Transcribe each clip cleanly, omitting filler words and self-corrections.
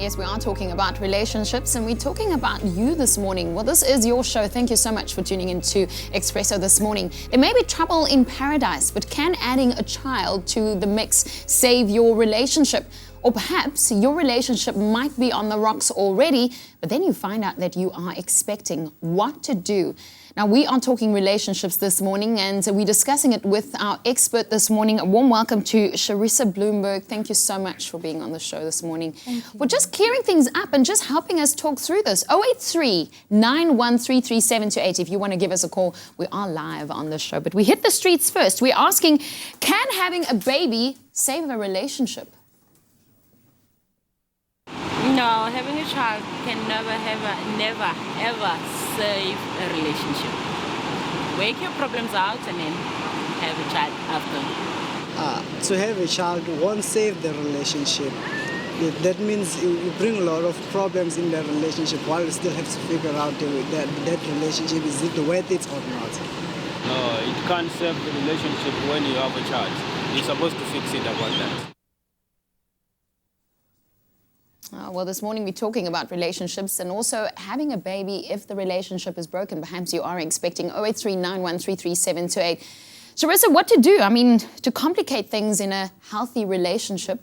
Yes, we are talking about relationships and we're talking about you this morning. Well, this is your show. Thank you so much for tuning into Expresso this morning. There may be trouble in paradise, but can adding a child to the mix save your relationship? Or perhaps your relationship might be on the rocks already, but then you find out that you are expecting. What to do? Now, we are talking relationships this morning and we're discussing it with our expert this morning. A warm welcome to Charissa Bloomberg. Thank you so much for being on the show this morning. We're just clearing things up and just helping us talk through this. 083-913-3728 if you want to give us a call. We are live on the show, but we hit the streets first. We're asking, can having a baby save a relationship? No, having a child can never ever save a relationship. Work your problems out and then have a child after. To have a child won't save the relationship. That means you bring a lot of problems in the relationship while you still have to figure out that relationship, is it worth it or not? No, it can't save the relationship when you have a child. You're supposed to fix it about that. Well, this morning we're talking about relationships and also having a baby if the relationship is broken. Perhaps you are expecting. 083-913-3728. Charissa, what to do? I mean, to complicate things in a healthy relationship.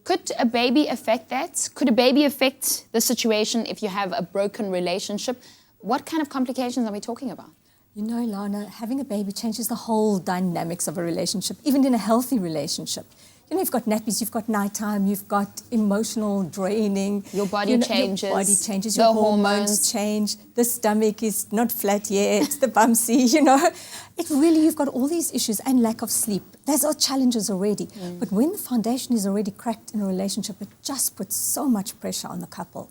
Could a baby affect that? Could a baby affect the situation if you have a broken relationship? What kind of complications are we talking about? You know, Lana, having a baby changes the whole dynamics of a relationship, even in a healthy relationship. You know, you've got nappies, you've got nighttime, you've got emotional draining. Your body changes. Your body changes, your hormones change. The stomach is not flat yet, the bumpy, you know. It really, you've got all these issues and lack of sleep. Those are challenges already. But when the foundation is already cracked in a relationship, it just puts so much pressure on the couple.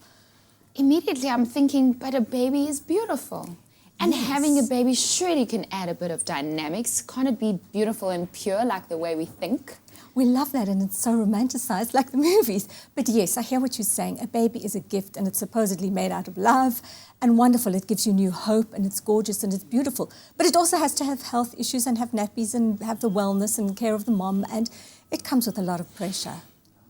Immediately I'm thinking, but a baby is beautiful. And having a baby surely can add a bit of dynamics. Can't it be beautiful and pure like the way we think? We love that and it's so romanticized like the movies. But yes, I hear what you're saying. A baby is a gift and it's supposedly made out of love and wonderful. It gives you new hope and it's gorgeous and it's beautiful. But it also has to have health issues and have nappies and have the wellness and care of the mom, and it comes with a lot of pressure.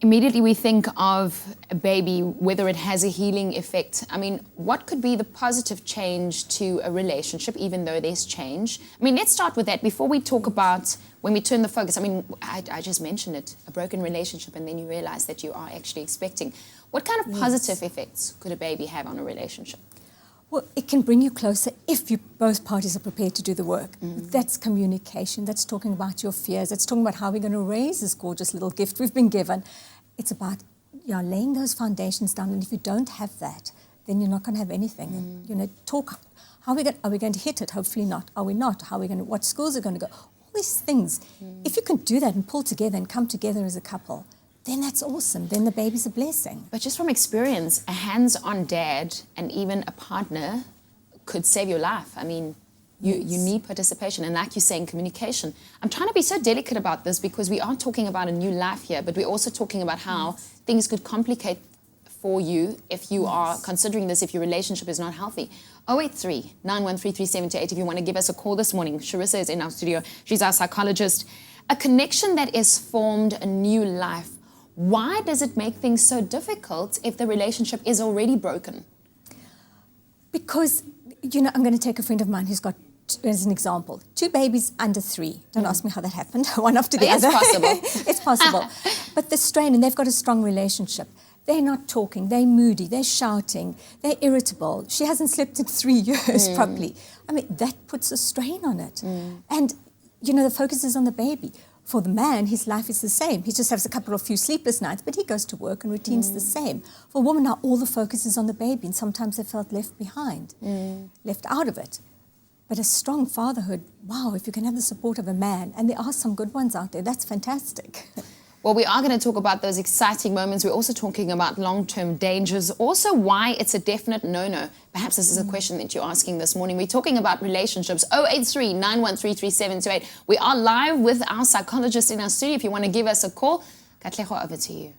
Immediately we think of a baby, whether it has a healing effect. I mean, what could be the positive change to a relationship, even though there's change? I mean, let's start with that before we talk about when we turn the focus. I mean, I just mentioned it, a broken relationship, and then you realize that you are actually expecting. What kind of positive effects could a baby have on a relationship? Well, it can bring you closer if both parties are prepared to do the work. That's communication. That's talking about your fears. That's talking about how we're going to raise this gorgeous little gift we've been given. It's about laying those foundations down. And if you don't have that, then you're not going to have anything. And, you know, talk. Are we going to hit it? Hopefully not. Are we not? How are we going to? What schools are going to go? All these things. If you can do that and pull together and come together as a couple, then that's awesome. Then the baby's a blessing. But just from experience, a hands-on dad and even a partner could save your life. I mean, you need participation. And like you're saying, communication. I'm trying to be so delicate about this because we are talking about a new life here, but we're also talking about how things could complicate for you if you are considering this, if your relationship is not healthy. 083-913-3728 if you want to give us a call this morning. Charissa is in our studio. She's our psychologist. A connection that is formed, a new life. Why does it make things so difficult if the relationship is already broken? Because, you know, I'm going to take a friend of mine who's got, as an example, 2 babies under 3. Don't ask me how that happened, one after the other. It's possible. It's possible. But the strain, and they've got a strong relationship. They're not talking, they're moody, they're shouting, they're irritable. She hasn't slept in 3 years properly. I mean, that puts a strain on it. And, you know, the focus is on the baby. For the man, his life is the same. He just has a few sleepless nights, but he goes to work and routine's the same. For a woman now, all the focus is on the baby, and sometimes they felt left behind, left out of it. But a strong fatherhood, wow, if you can have the support of a man, and there are some good ones out there, that's fantastic. Well, we are going to talk about those exciting moments. We're also talking about long-term dangers, also why it's a definite no-no. Perhaps this is a question that you're asking this morning. We're talking about relationships. 083-913-3728. We are live with our psychologist in our studio. If you want to give us a call, Katlego, over to you.